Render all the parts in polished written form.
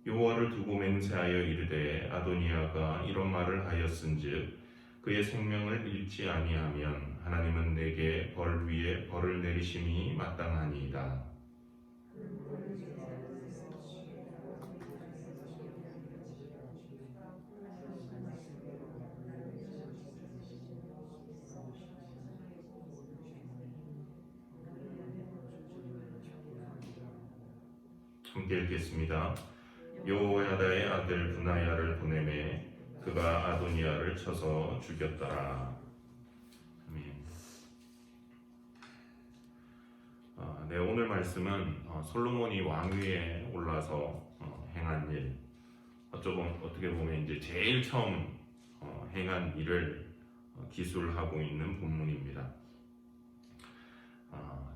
여호와를 두고 맹세하여 이르되 아도니아가 이런 말을 하였은즉 그의 생명을 잃지 아니하면 하나님은 내게 벌 위에 벌을 내리심이 마땅하니이다. 함께 읽겠습니다. 여호야다의 아들 분하야를 보내매 그가 아도니아를 쳐서 죽였더라. 아멘. 네, 오늘 말씀은 솔로몬이 왕위에 올라서 행한 일, 어떻게 보면 이제 제일 처음 행한 일을 기술하고 있는 본문입니다.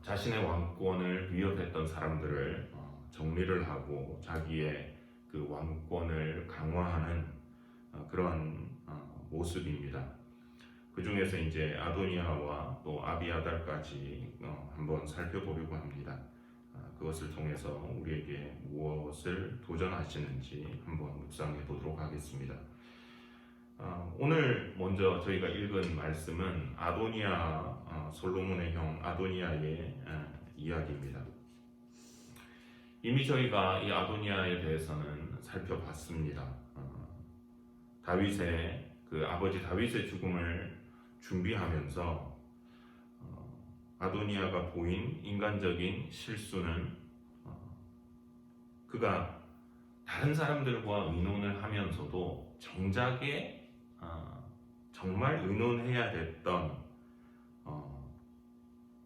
자신의 왕권을 위협했던 사람들을 정리를 하고 자기의 그 왕권을 강화하는 그런 모습입니다. 그 중에서 이제 아도니아와 또 아비아달까지 한번 살펴보려고 합니다. 그것을 통해서 우리에게 무엇을 도전하시는지 한번 묵상해 보도록 하겠습니다. 오늘 먼저 저희가 읽은 말씀은 아도니아, 솔로몬의 형 아도니아의 이야기입니다. 이미 저희가 이 아도니아에 대해서는 살펴봤습니다. 다윗의 그 아버지 다윗의 죽음을 준비하면서 아도니아가 보인 인간적인 실수는 그가 다른 사람들과 의논을 하면서도 정작에 정말 의논해야 됐던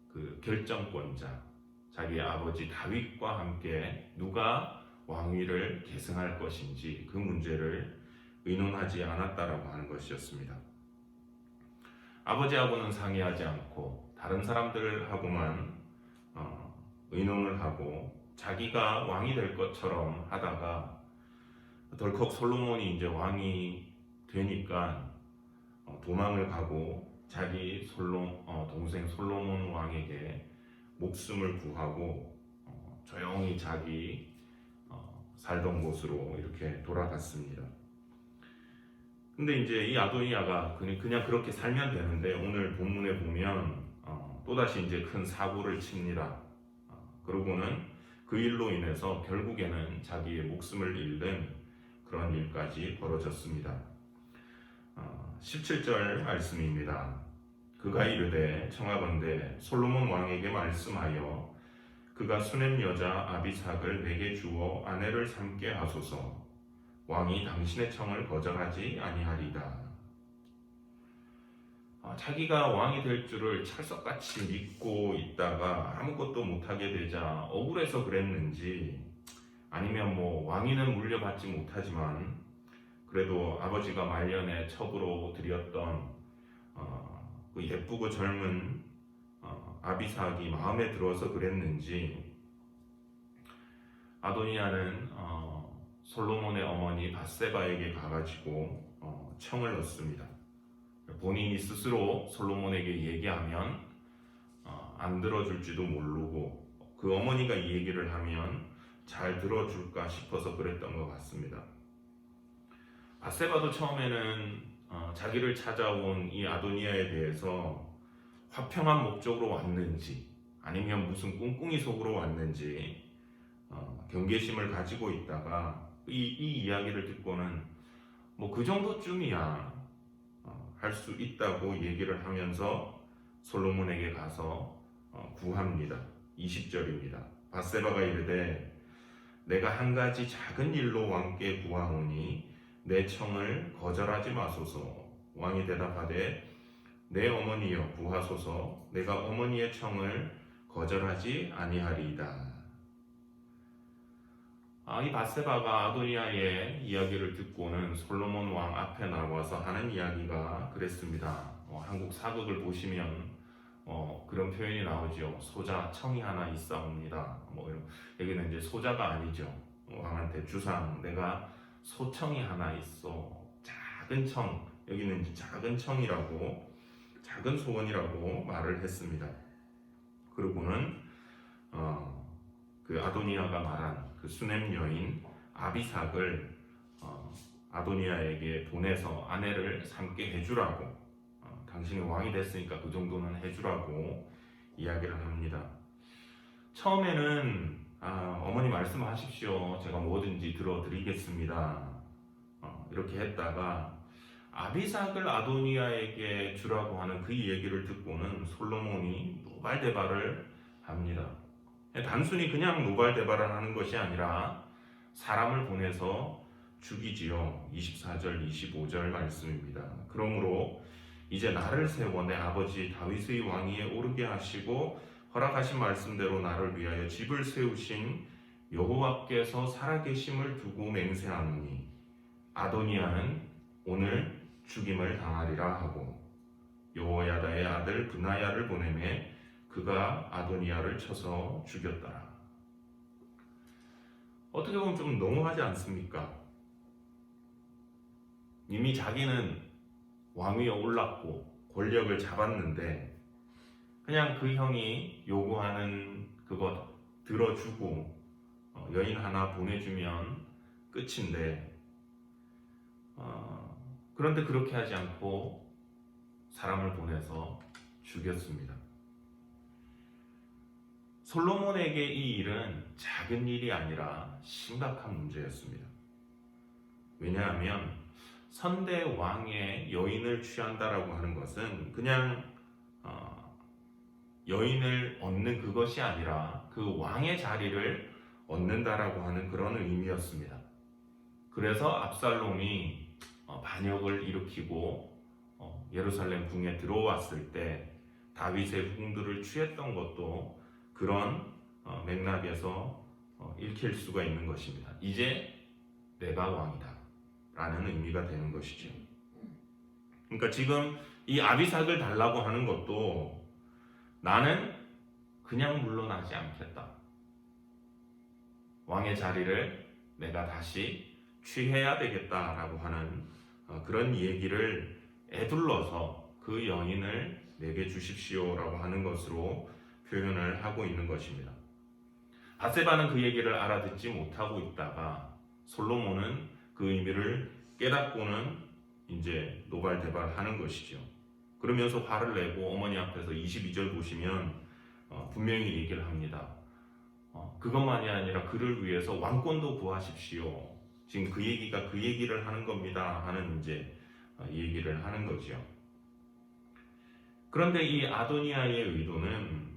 그 결정권자, 자기 아버지 다윗과 함께 누가 왕위를 계승할 것인지 그 문제를 의논하지 않았다라고 하는 것이었습니다. 아버지하고는 상의하지 않고 다른 사람들하고만 의논을 하고 자기가 왕이 될 것처럼 하다가 덜컥 솔로몬이 이제 왕이 되니까 도망을 가고 자기 동생 솔로몬 왕에게 목숨을 구하고 조용히 자기 살던 곳으로 이렇게 돌아갔습니다. 근데 이제 이 아도니아가 그냥 그렇게 살면 되는데 오늘 본문에 보면 또다시 이제 큰 사고를 칩니다. 그러고는 그 일로 인해서 결국에는 자기의 목숨을 잃는 그런 일까지 벌어졌습니다. 17절 말씀입니다. 그가 이르되 청하건대 솔로몬 왕에게 말씀하여 그가 수넴 여자 아비삭을 내게 주어 아내를 삼게 하소서. 왕이 당신의 청을 거절하지 아니하리다. 자기가 왕이 될 줄을 찰석같이 믿고 있다가 아무것도 못하게 되자 억울해서 그랬는지, 아니면 뭐 왕위는 물려받지 못하지만 그래도 아버지가 말년에 첩으로 드렸던 그 예쁘고 젊은 아비삭이 마음에 들어서 그랬는지 아도니아는 솔로몬의 어머니 밧세바에게 가가지고 청을 넣습니다. 본인이 스스로 솔로몬에게 얘기하면 안 들어줄지도 모르고 그 어머니가 이 얘기를 하면 잘 들어줄까 싶어서 그랬던 것 같습니다. 밧세바도 처음에는 자기를 찾아온 이 아도니아에 대해서 화평한 목적으로 왔는지 아니면 무슨 꿍꿍이 속으로 왔는지 경계심을 가지고 있다가 이 이야기를 듣고는 뭐 그 정도쯤이야 할 수 있다고 얘기를 하면서 솔로몬에게 가서 구합니다. 20절입니다. 밧세바가 이르되 내가 한 가지 작은 일로 왕께 구하오니 내 청을 거절하지 마소서. 왕이 대답하되 내 어머니여 구하소서. 내가 어머니의 청을 거절하지 아니하리이다. 이 밧세바가 아도니아의 이야기를 듣고는 솔로몬 왕 앞에 나와서 하는 이야기가 그랬습니다. 한국 사극을 보시면 그런 표현이 나오죠. 소자 청이 하나 있사옵니다. 여기는 이제 소자가 아니죠. 왕한테 주상 내가 소청이 하나 있어. 작은 청, 여기는 이제 작은 청이라고, 작은 소원이라고 말을 했습니다. 그리고는 그 아도니아가 말한 그 수넴 여인 아비삭을 아도니아에게 보내서 아내를 삼게 해주라고, 당신이 왕이 됐으니까 그 정도는 해주라고 이야기를 합니다. 처음에는 어머니 말씀하십시오, 제가 뭐든지 들어드리겠습니다, 이렇게 했다가 아비삭을 아도니아에게 주라고 하는 그 얘기를 듣고는 솔로몬이 노발대발을 합니다. 단순히 그냥 노발대발을 하는 것이 아니라 사람을 보내서 죽이지요. 24절 25절 말씀입니다. 그러므로 이제 나를 세워 내 아버지 다윗의 왕위에 오르게 하시고 허락하신 말씀대로 나를 위하여 집을 세우신 여호와께서 살아계심을 두고 맹세하노니 아도니아는 오늘 죽임을 당하리라 하고 여호야다의 아들 브나야를 보내매 그가 아도니아를 쳐서 죽였더라. 어떻게 보면 좀 너무하지 않습니까? 이미 자기는 왕위에 올랐고 권력을 잡았는데 그냥 그 형이 요구하는 그거 들어주고 여인 하나 보내주면 끝인데 그런데 그렇게 하지 않고 사람을 보내서 죽였습니다. 솔로몬에게 이 일은 작은 일이 아니라 심각한 문제였습니다. 왜냐하면 선대 왕의 여인을 취한다라고 하는 것은 그냥 여인을 얻는 그것이 아니라 그 왕의 자리를 얻는다라고 하는 그런 의미였습니다. 그래서 압살롬이 반역을 일으키고 예루살렘 궁에 들어왔을 때 다윗의 궁들을 취했던 것도 그런 맥락에서 읽힐 수가 있는 것입니다. 이제 내가 왕이다 라는 의미가 되는 것이죠. 그러니까 지금 이 아비삭을 달라고 하는 것도 나는 그냥 물러나지 않겠다, 왕의 자리를 내가 다시 취해야 되겠다라고 하는 그런 얘기를 에둘러서 그 여인을 내게 주십시오라고 하는 것으로 표현을 하고 있는 것입니다. 밧세바는 그 얘기를 알아듣지 못하고 있다가 솔로몬은 그 의미를 깨닫고는 이제 노발대발하는 것이죠. 그러면서 화를 내고 어머니 앞에서 22절 보시면 분명히 얘기를 합니다. 그것만이 아니라 그를 위해서 왕권도 구하십시오. 지금 그 얘기가 그 얘기를 하는 겁니다 하는 이제 얘기를 하는 거죠. 그런데 이 아도니아의 의도는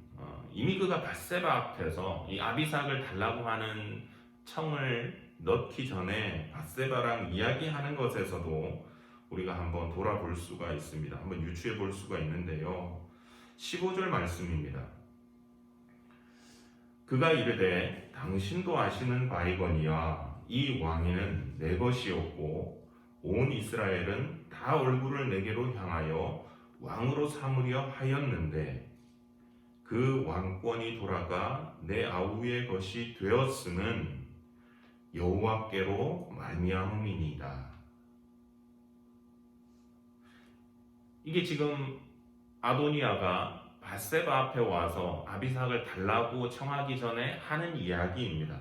이미 그가 밧세바 앞에서 이 아비삭을 달라고 하는 청을 넣기 전에 밧세바랑 이야기하는 것에서도 우리가 한번 돌아볼 수가 있습니다. 한번 유추해 볼 수가 있는데요. 15절 말씀입니다. 그가 이르되 당신도 아시는 바이거니와 이 왕위는 내 것이었고 온 이스라엘은 다 얼굴을 내게로 향하여 왕으로 삼으려 하였는데 그 왕권이 돌아가 내 아우의 것이 되었음은 여호와께로 말미암음이니이다. 이게 지금 아도니아가 밧세바 앞에 와서 아비삭을 달라고 청하기 전에 하는 이야기입니다.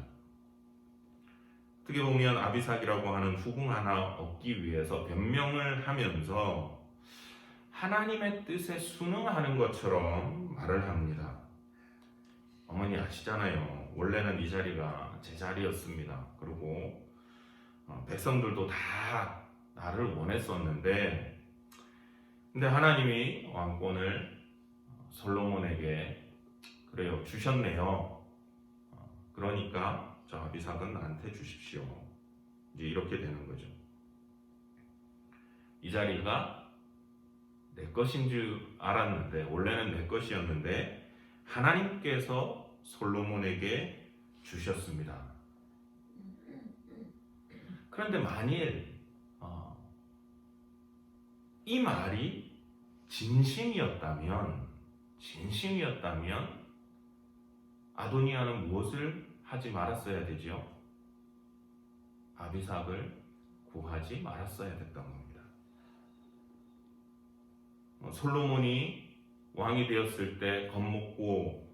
어떻게 보면 아비삭이라고 하는 후궁 하나 얻기 위해서 변명을 하면서 하나님의 뜻에 순응하는 것처럼 말을 합니다. 어머니 아시잖아요. 원래는 이 자리가 제 자리였습니다. 그리고 백성들도 다 나를 원했었는데 근데 하나님이 왕권을 솔로몬에게 그래요 주셨네요. 그러니까 저 아비삭은 나한테 주십시오. 이제 이렇게 되는 거죠. 이 자리가 내 것인 줄 알았는데 원래는 내 것이었는데 하나님께서 솔로몬에게 주셨습니다. 그런데 만일 이 말이 진심이었다면 아도니아는 무엇을 하지 말았어야 되죠? 아비삭을 구하지 말았어야 됐던 겁니다. 솔로몬이 왕이 되었을 때 겁먹고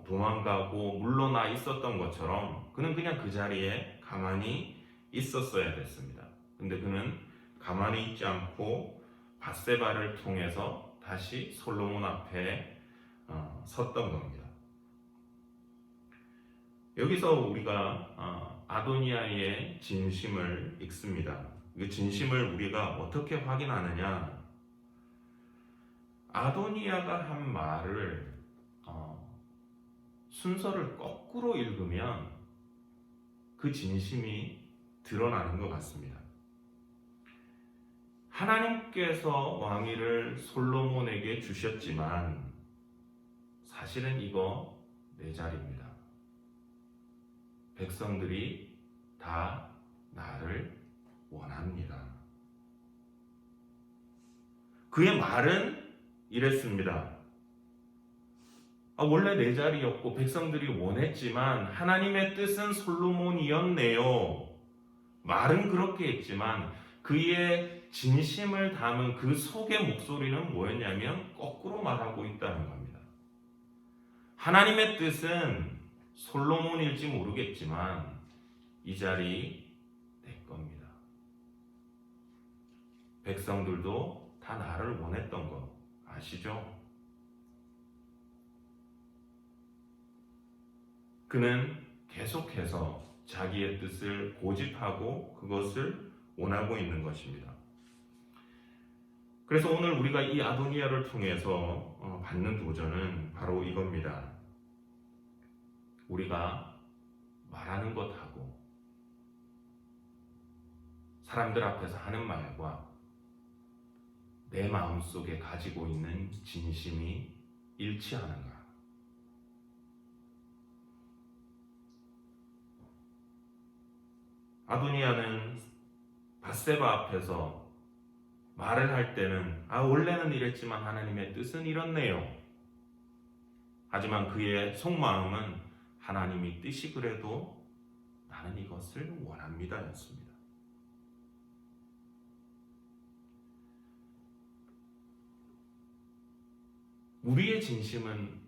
도망가고 물러나 있었던 것처럼 그는 그냥 그 자리에 가만히 있었어야 됐습니다. 근데 그는 가만히 있지 않고 밧세바를 통해서 다시 솔로몬 앞에 섰던 겁니다. 여기서 우리가 아도니아의 진심을 읽습니다. 그 진심을 우리가 어떻게 확인하느냐? 아도니아가 한 말을 순서를 거꾸로 읽으면 그 진심이 드러나는 것 같습니다. 하나님께서 왕위를 솔로몬에게 주셨지만 사실은 이거 내 자리입니다. 백성들이 다 나를 원합니다. 그의 말은 이랬습니다. 원래 내 자리였고 백성들이 원했지만 하나님의 뜻은 솔로몬이었네요. 말은 그렇게 했지만 그의 진심을 담은 그 속의 목소리는 뭐였냐면 거꾸로 말하고 있다는 겁니다. 하나님의 뜻은 솔로몬일지 모르겠지만 이 자리 내 겁니다. 백성들도 다 나를 원했던 거 아시죠? 그는 계속해서 자기의 뜻을 고집하고 그것을 원하고 있는 것입니다. 그래서 오늘 우리가 이 아도니아를 통해서 받는 도전은 바로 이겁니다. 우리가 말하는 것하고 사람들 앞에서 하는 말과 내 마음속에 가지고 있는 진심이 일치하는가? 아도니아는 밧세바 앞에서 말을 할 때는 원래는 이랬지만 하나님의 뜻은 이렇네요. 하지만 그의 속마음은 하나님이 뜻이 그래도 나는 이것을 원합니다 였습니다. 우리의 진심은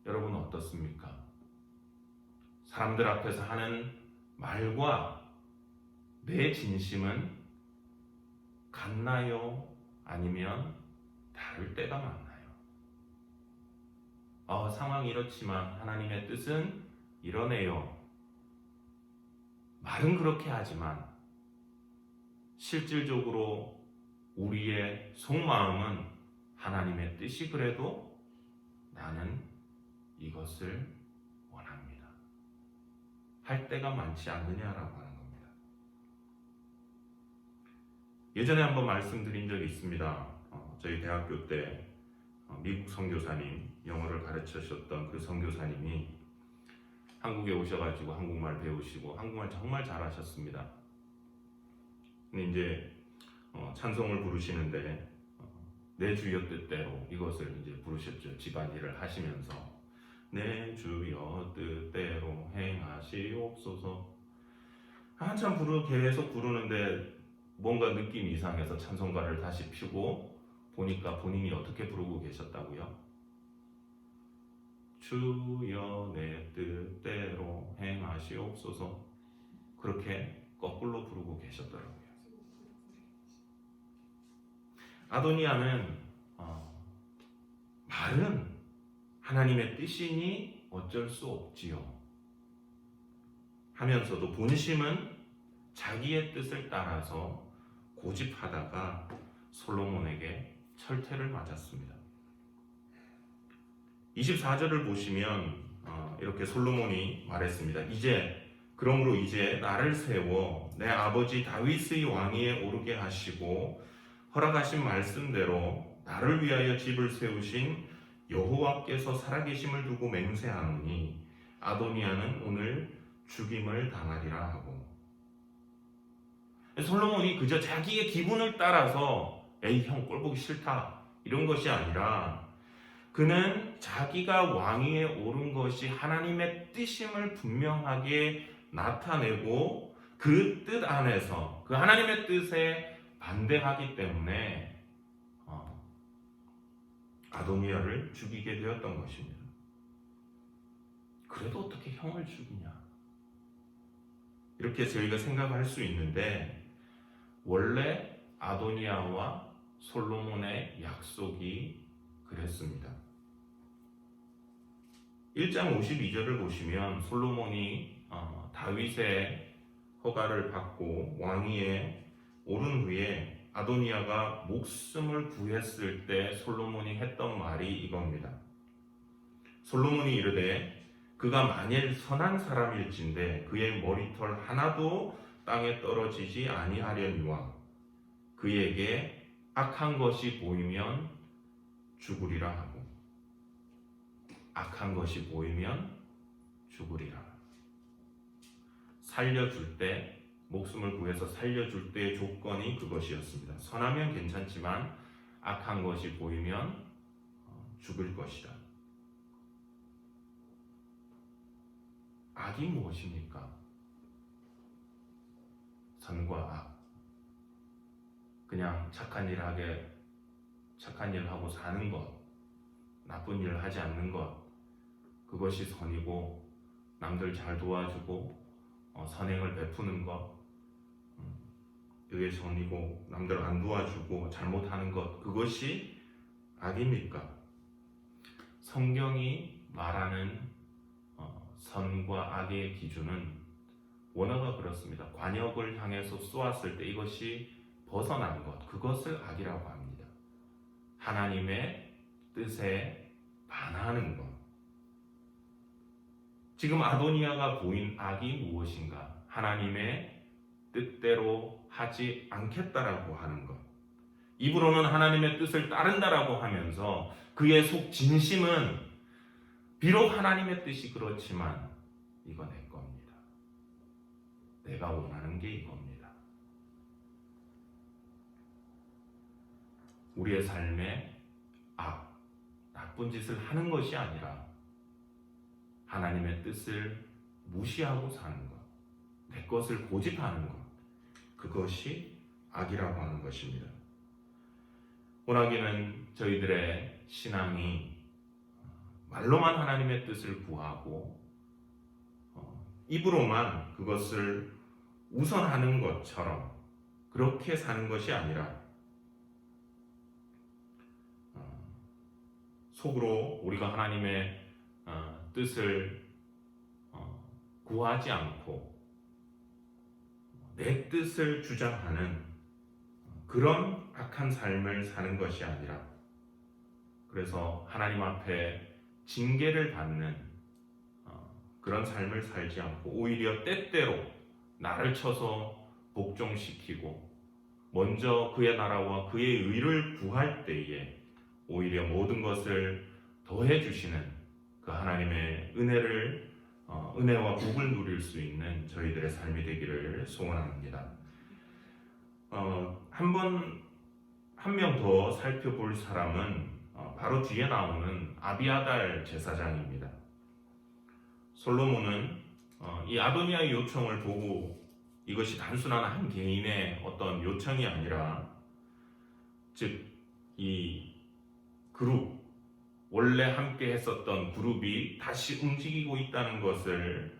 여러분 어떻습니까? 사람들 앞에서 하는 말과 내 진심은 같나요? 아니면 다를 때가 많나요? 상황이 이렇지만 하나님의 뜻은 이러네요. 말은 그렇게 하지만 실질적으로 우리의 속마음은 하나님의 뜻이 그래도 나는 이것을 원합니다. 할 때가 많지 않느냐라고 하는 겁니다. 예전에 한번 말씀드린 적이 있습니다. 저희 대학교 때 미국 선교사님, 영어를 가르치셨던 그 선교사님이 한국에 오셔가지고 한국말 배우시고 한국말 정말 잘하셨습니다. 근데 이제 찬송을 부르시는데 내 주여 뜻대로 이것을 이제 부르셨죠. 집안일을 하시면서 내 주여 뜻대로 행하시옵소서. 한참 계속 부르는데 뭔가 느낌이 이상해서 찬송가를 다시 펴고 보니까 본인이 어떻게 부르고 계셨다고요? 주여 내 뜻대로 행하시옵소서. 그렇게 거꾸로 부르고 계셨더라고요. 아도니아는 말은 하나님의 뜻이니 어쩔 수 없지요 하면서도 본심은 자기의 뜻을 따라서 고집하다가 솔로몬에게 철퇴를 맞았습니다. 24절을 보시면 이렇게 솔로몬이 말했습니다. 그러므로 이제 나를 세워 내 아버지 다윗의 왕위에 오르게 하시고 허락하신 말씀대로 나를 위하여 집을 세우신 여호와께서 살아계심을 두고 맹세하노니 아도니아는 오늘 죽임을 당하리라 하고. 솔로몬이 그저 자기의 기분을 따라서 에이 형 꼴보기 싫다 이런 것이 아니라 그는 자기가 왕위에 오른 것이 하나님의 뜻임을 분명하게 나타내고 그 뜻 안에서 그 하나님의 뜻에 반대하기 때문에 아도니아를 죽이게 되었던 것입니다. 그래도 어떻게 형을 죽이냐? 이렇게 저희가 생각할 수 있는데 원래 아도니아와 솔로몬의 약속이 그랬습니다. 1장 52절을 보시면 솔로몬이 다윗의 허가를 받고 왕위에 오른 후에 아도니아가 목숨을 구했을 때 솔로몬이 했던 말이 이겁니다. 솔로몬이 이르되 그가 만일 선한 사람일진데 그의 머리털 하나도 땅에 떨어지지 아니하려니와 그에게 악한 것이 보이면 죽으리라 하고 악한 것이 보이면 죽으리라. 살려줄 때 목숨을 구해서 살려줄 때의 조건이 그것이었습니다. 선하면 괜찮지만 악한 것이 보이면 죽을 것이다. 악이 무엇입니까? 선과 악. 그냥 착한 일 하고 사는 것, 나쁜 일을 하지 않는 것, 그것이 선이고 남들 잘 도와주고 선행을 베푸는 것, 그게 선이고 남들 안 도와주고 잘못하는 것, 그것이 악입니까? 성경이 말하는 선과 악의 기준은 원어가 그렇습니다. 관역을 향해서 쏘았을 때 이것이 벗어난 것, 그것을 악이라고 합니다. 하나님의 뜻에 반하는 것. 지금 아도니아가 보인 악이 무엇인가? 하나님의 뜻대로 하지 않겠다라고 하는 것. 입으로는 하나님의 뜻을 따른다라고 하면서 그의 속 진심은 비록 하나님의 뜻이 그렇지만 이거 내 겁니다. 내가 원하는 게 이겁니다. 우리의 삶에 나쁜 짓을 하는 것이 아니라 하나님의 뜻을 무시하고 사는 것, 내 것을 고집하는 것, 그것이 악이라고 하는 것입니다. 오나기는 저희들의 신앙이 말로만 하나님의 뜻을 구하고 입으로만 그것을 우선하는 것처럼 그렇게 사는 것이 아니라 속으로 우리가 하나님의 뜻을 구하지 않고 내 뜻을 주장하는 그런 악한 삶을 사는 것이 아니라, 그래서 하나님 앞에 징계를 받는 그런 삶을 살지 않고 오히려 때때로 나를 쳐서 복종시키고 먼저 그의 나라와 그의 의를 구할 때에 오히려 모든 것을 더해 주시는 그 하나님의 은혜와 복을 누릴 수 있는 저희들의 삶이 되기를 소원합니다. 한 명 더 살펴볼 사람은 바로 뒤에 나오는 아비아달 제사장입니다. 솔로몬은 이 아도니아의 요청을 보고 이것이 단순한 한 개인의 어떤 요청이 아니라, 즉 이 그룹, 원래 함께 했었던 그룹이 다시 움직이고 있다는 것을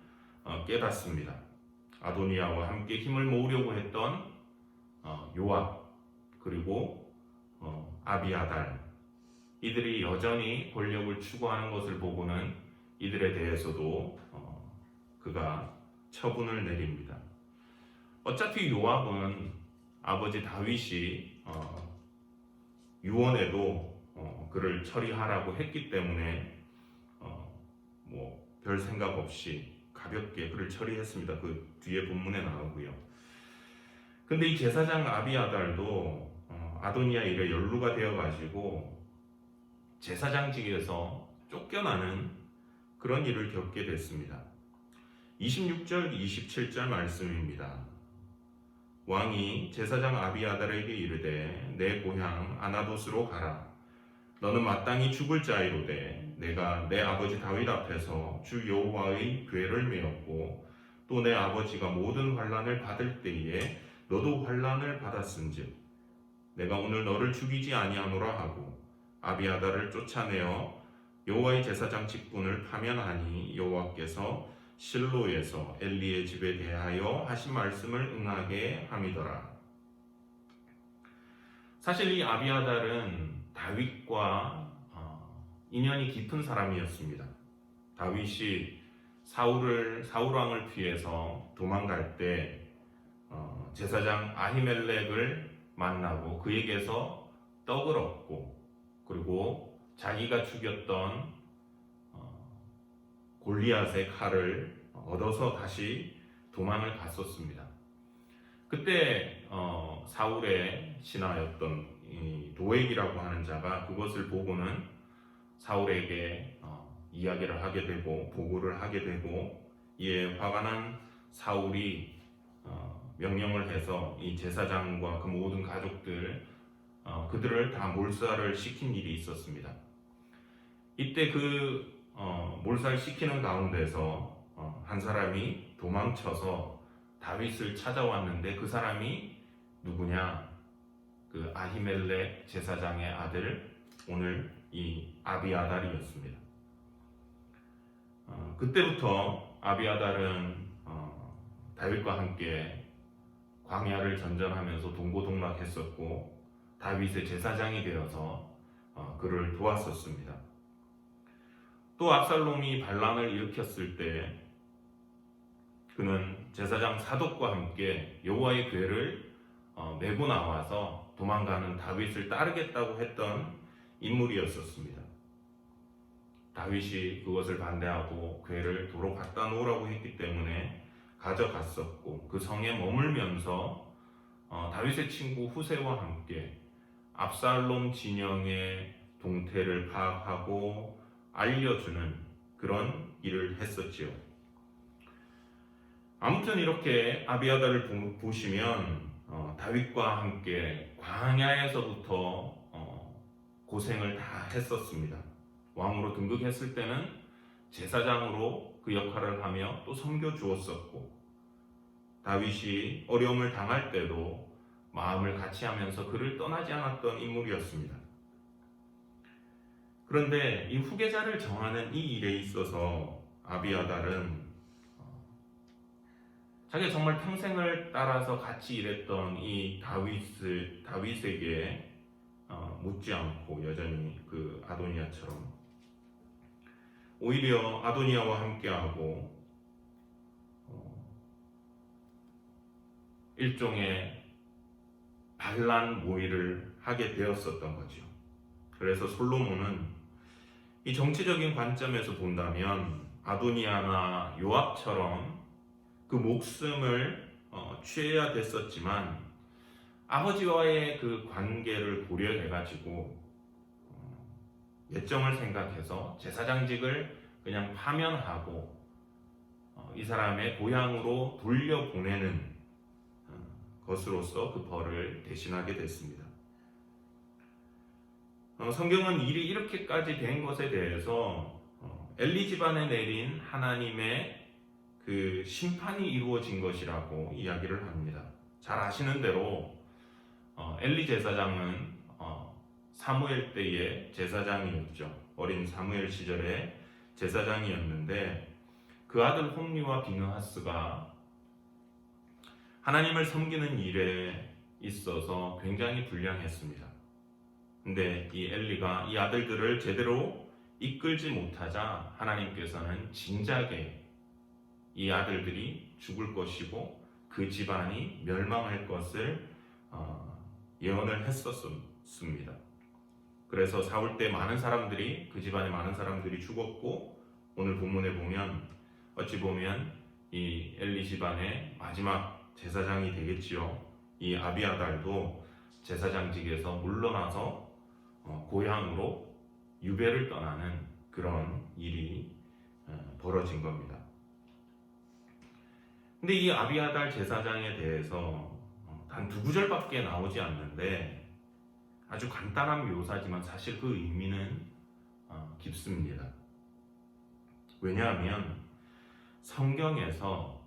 깨닫습니다. 아도니아와 함께 힘을 모으려고 했던 요압, 그리고 아비아달, 이들이 여전히 권력을 추구하는 것을 보고는 이들에 대해서도 그가 처분을 내립니다. 어차피 요압은 아버지 다윗이 유언에도 그를 처리하라고 했기 때문에 별 생각 없이 가볍게 그를 처리했습니다. 그 뒤에 본문에 나오고요. 근데 이 제사장 아비아달도 아도니아 일에 연루가 되어가지고 제사장직에서 쫓겨나는 그런 일을 겪게 됐습니다. 26절, 27절 말씀입니다. 왕이 제사장 아비아달에게 이르되 내 고향 아나돗으로 가라. 너는 마땅히 죽을 자이로되 내가 내 아버지 다윗 앞에서 주 여호와의 궤를 메었고 또 내 아버지가 모든 환난을 받을 때에 너도 환난을 받았은즉 내가 오늘 너를 죽이지 아니하노라 하고 아비아달을 쫓아내어 여호와의 제사장 직분을 파면하니 여호와께서 실로에서 엘리의 집에 대하여 하신 말씀을 응하게 함이더라. 사실 이 아비아달은 다윗과 인연이 깊은 사람이었습니다. 다윗이 사울 왕을 피해서 도망갈 때 제사장 아히멜렉을 만나고 그에게서 떡을 얻고, 그리고 자기가 죽였던 골리앗의 칼을 얻어서 다시 도망을 갔었습니다. 그때 사울의 신하였던 이 도액이라고 하는 자가 그것을 보고는 사울에게 이야기를 하게 되고 보고를 하게 되고, 이에 화가 난 사울이 명령을 해서 이 제사장과 그 모든 가족들 그들을 다 몰살을 시킨 일이 있었습니다. 이때 그 몰살 시키는 가운데서 한 사람이 도망쳐서 다윗을 찾아왔는데, 그 사람이 누구냐? 그 아히멜렉 제사장의 아들, 오늘 이 아비아달이었습니다. 그때부터 아비아달은 다윗과 함께 광야를 전전하면서 동고동락했었고, 다윗의 제사장이 되어서 그를 도왔었습니다. 또 압살롬이 반란을 일으켰을 때 그는 제사장 사독과 함께 여호와의 궤를 메고 나와서 도망가는 다윗을 따르겠다고 했던 인물이었었습니다. 다윗이 그것을 반대하고 궤를 도로 갖다 놓으라고 했기 때문에 가져갔었고, 그 성에 머물면서 다윗의 친구 후세와 함께 압살롬 진영의 동태를 파악하고 알려주는 그런 일을 했었지요. 아무튼 이렇게 아비아달을 보시면 다윗과 함께 광야에서부터 고생을 다 했었습니다. 왕으로 등극했을 때는 제사장으로 그 역할을 하며 또 섬겨 주었었고, 다윗이 어려움을 당할 때도 마음을 같이 하면서 그를 떠나지 않았던 인물이었습니다. 그런데 이 후계자를 정하는 이 일에 있어서 아비아달은 자기가 정말 평생을 따라서 같이 일했던 이 다윗에게 묻지 않고 여전히 그 아도니아처럼 오히려 아도니아와 함께하고 일종의 반란 모의를 하게 되었었던 거죠. 그래서 솔로몬은 이 정치적인 관점에서 본다면 아도니아나 요압처럼 그 목숨을 취해야 됐었지만, 아버지와의 그 관계를 고려해가지고 예정을 생각해서 제사장직을 그냥 파면하고 이 사람의 고향으로 돌려보내는 것으로서 그 벌을 대신하게 됐습니다. 성경은 일이 이렇게까지 된 것에 대해서 엘리 집안에 내린 하나님의 그 심판이 이루어진 것이라고 이야기를 합니다. 잘 아시는 대로 엘리 제사장은 사무엘 때의 제사장이었죠. 어린 사무엘 시절에 제사장이었는데, 그 아들 홈리와 비느하스가 하나님을 섬기는 일에 있어서 굉장히 불량했습니다. 근데 이 엘리가 이 아들들을 제대로 이끌지 못하자 하나님께서는 진작에 이 아들들이 죽을 것이고 그 집안이 멸망할 것을 예언을 했었습니다. 그래서 사울 때 많은 사람들이, 그 집안에 많은 사람들이 죽었고, 오늘 본문에 보면 어찌 보면 이 엘리 집안의 마지막 제사장이 되겠지요. 이 아비아달도 제사장직에서 물러나서 고향으로 유배를 떠나는 그런 일이 벌어진 겁니다. 근데 이 아비아달 제사장에 대해서 단 2구절밖에 나오지 않는데, 아주 간단한 묘사지만 사실 그 의미는 깊습니다. 왜냐하면 성경에서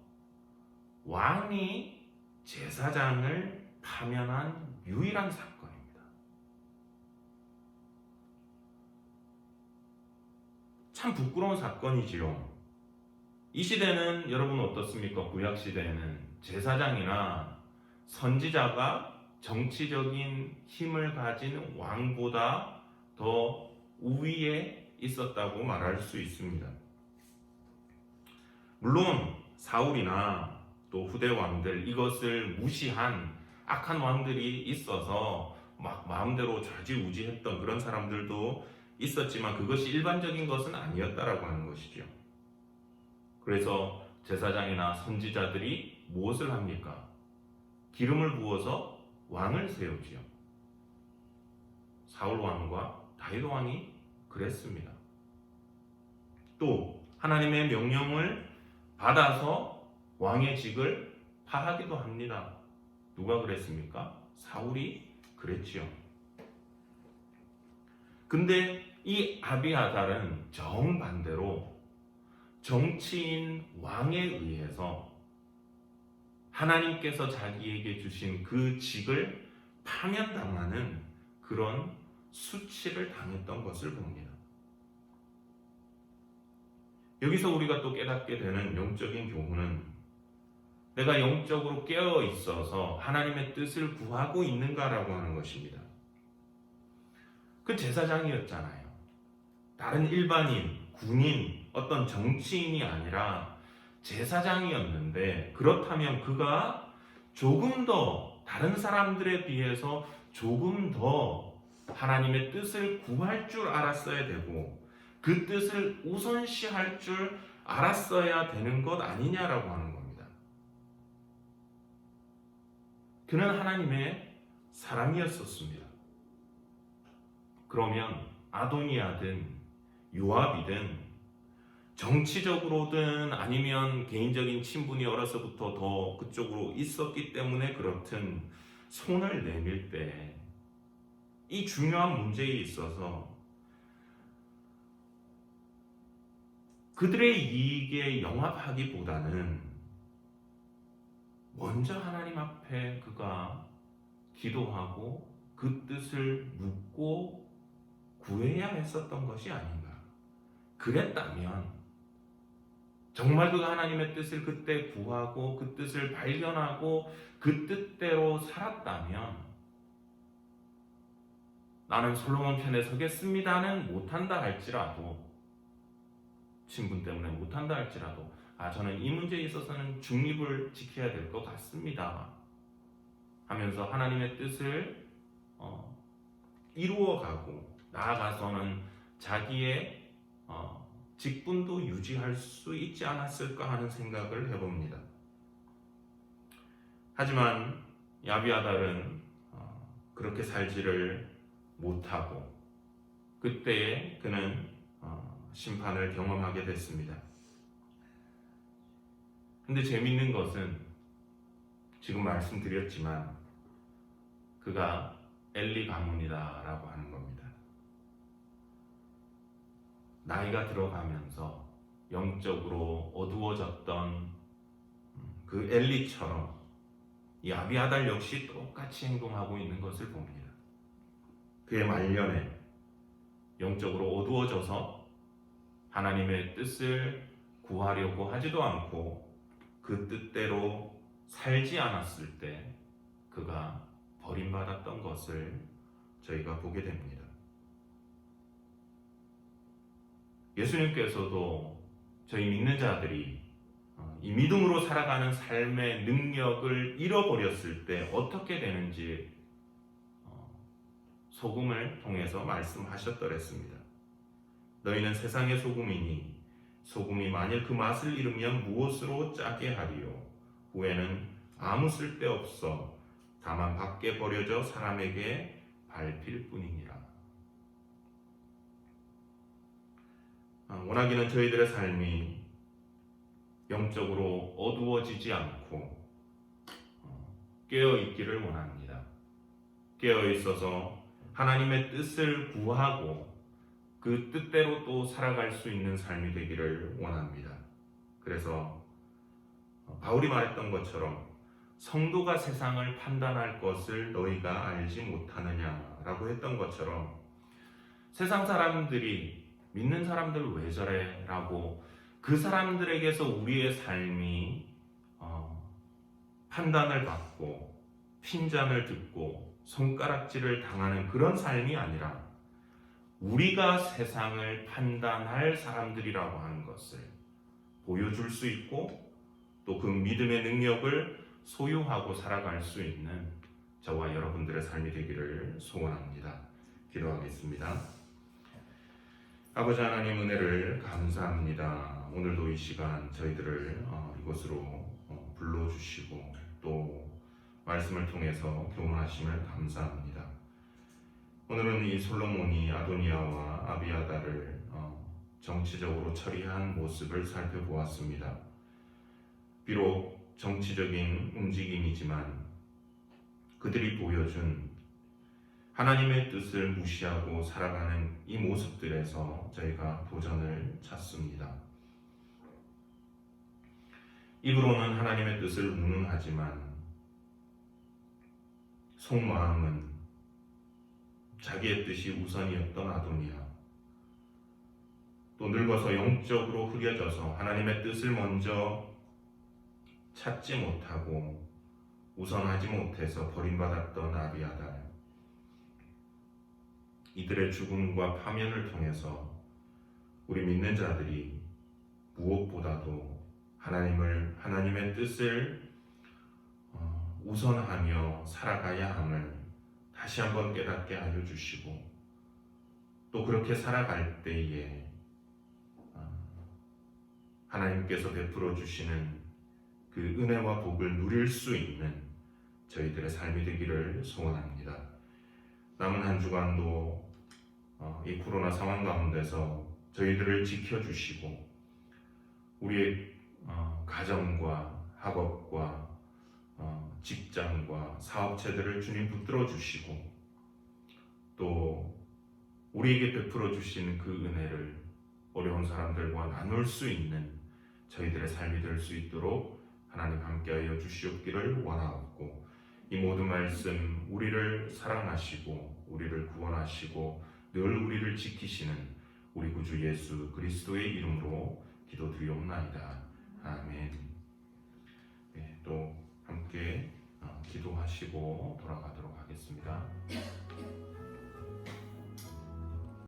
왕이 제사장을 파면한 유일한 사건입니다. 참 부끄러운 사건이지요. 이 시대는 여러분 어떻습니까? 구약 시대에는 제사장이나 선지자가 정치적인 힘을 가진 왕보다 더 우위에 있었다고 말할 수 있습니다. 물론 사울이나 또 후대 왕들, 이것을 무시한 악한 왕들이 있어서 막 마음대로 좌지우지했던 그런 사람들도 있었지만 그것이 일반적인 것은 아니었다라고 하는 것이죠. 그래서 제사장이나 선지자들이 무엇을 합니까? 기름을 부어서 왕을 세우지요. 사울 왕과 다윗 왕이 그랬습니다. 또 하나님의 명령을 받아서 왕의 직을 파하기도 합니다. 누가 그랬습니까? 사울이 그랬지요. 근데 이 아비아달은 정반대로 정치인 왕에 의해서 하나님께서 자기에게 주신 그 직을 파면당하는 그런 수치를 당했던 것을 봅니다. 여기서 우리가 또 깨닫게 되는 영적인 교훈은 내가 영적으로 깨어 있어서 하나님의 뜻을 구하고 있는가라고 하는 것입니다. 그 제사장이었잖아요. 다른 일반인, 군인, 어떤 정치인이 아니라 제사장이었는데, 그렇다면 그가 조금 더 다른 사람들에 비해서 조금 더 하나님의 뜻을 구할 줄 알았어야 되고 그 뜻을 우선시할 줄 알았어야 되는 것 아니냐라고 하는 겁니다. 그는 하나님의 사람이었었습니다. 그러면 아도니아든 요압이든 정치적으로든 아니면 개인적인 친분이 어려서부터 더 그쪽으로 있었기 때문에 그렇든 손을 내밀 때 이 중요한 문제에 있어서 그들의 이익에 영합하기보다는 먼저 하나님 앞에 그가 기도하고 그 뜻을 묻고 구해야 했었던 것이 아닌가. 그랬다면 정말 그가 하나님의 뜻을 그때 구하고 그 뜻을 발견하고 그 뜻대로 살았다면 나는 솔로몬 편에 서겠습니다는 못한다 할지라도, 친분 때문에 못한다 할지라도 저는 이 문제에 있어서는 중립을 지켜야 될 것 같습니다 하면서 하나님의 뜻을 이루어가고 나아가서는 자기의 직분도 유지할 수 있지 않았을까 하는 생각을 해봅니다. 하지만 아비아달은 그렇게 살지를 못하고 그때에 그는 심판을 경험하게 됐습니다. 근데 재밌는 것은 지금 말씀드렸지만 그가 엘리 가문이다 라고 하는 겁니다. 나이가 들어가면서 영적으로 어두워졌던 그 엘리처럼 이 아비아달 역시 똑같이 행동하고 있는 것을 봅니다. 그의 말년에 영적으로 어두워져서 하나님의 뜻을 구하려고 하지도 않고 그 뜻대로 살지 않았을 때 그가 버림받았던 것을 저희가 보게 됩니다. 예수님께서도 저희 믿는 자들이 이 믿음으로 살아가는 삶의 능력을 잃어버렸을 때 어떻게 되는지 소금을 통해서 말씀하셨더랬습니다. 너희는 세상의 소금이니 소금이 만일 그 맛을 잃으면 무엇으로 짜게 하리요? 후에는 아무 쓸데없어 다만 밖에 버려져 사람에게 밟힐 뿐이니라. 원하기는 저희들의 삶이 영적으로 어두워지지 않고 깨어있기를 원합니다. 깨어있어서 하나님의 뜻을 구하고 그 뜻대로 또 살아갈 수 있는 삶이 되기를 원합니다. 그래서 바울이 말했던 것처럼 성도가 세상을 판단할 것을 너희가 알지 못하느냐라고 했던 것처럼 세상 사람들이 믿는 사람들 왜 저래? 라고 그 사람들에게서 우리의 삶이 판단을 받고 핀잔을 듣고 손가락질을 당하는 그런 삶이 아니라 우리가 세상을 판단할 사람들이라고 하는 것을 보여줄 수 있고 또 그 믿음의 능력을 소유하고 살아갈 수 있는 저와 여러분들의 삶이 되기를 소원합니다. 기도하겠습니다. 아버지 하나님, 은혜를 감사합니다. 오늘도 이 시간 저희들을 이곳으로 불러주시고 또 말씀을 통해서 교훈하심을 감사합니다. 오늘은 이 솔로몬이 아도니아와 아비아다를 정치적으로 처리한 모습을 살펴보았습니다. 비록 정치적인 움직임이지만 그들이 보여준 하나님의 뜻을 무시하고 살아가는 이 모습들에서 저희가 도전을 찾습니다. 입으로는 하나님의 뜻을 운운하지만 속마음은 자기의 뜻이 우선이었던 아도니아, 또 늙어서 영적으로 흐려져서 하나님의 뜻을 먼저 찾지 못하고 우선하지 못해서 버림받았던 아비아달, 이들의 죽음과 파면을 통해서 우리 믿는 자들이 무엇보다도 하나님의 뜻을 우선하며 살아가야 함을 다시 한번 깨닫게 하여 주시고 또 그렇게 살아갈 때에 하나님께서 베풀어 주시는 그 은혜와 복을 누릴 수 있는 저희들의 삶이 되기를 소원합니다. 남은 한 주간도 이 코로나 상황 가운데서 저희들을 지켜주시고 우리의 가정과 학업과 직장과 사업체들을 주님 붙들어 주시고 또 우리에게 베풀어 주신 그 은혜를 어려운 사람들과 나눌 수 있는 저희들의 삶이 될 수 있도록 하나님 함께하여 주시옵기를 원하옵고 이 모든 말씀 우리를 사랑하시고 우리를 구원하시고 늘 우리를 지키시는 우리 구주 예수 그리스도의 이름으로 기도드리옵나이다. 아멘. 네, 또 함께 기도하시고 돌아가도록 하겠습니다.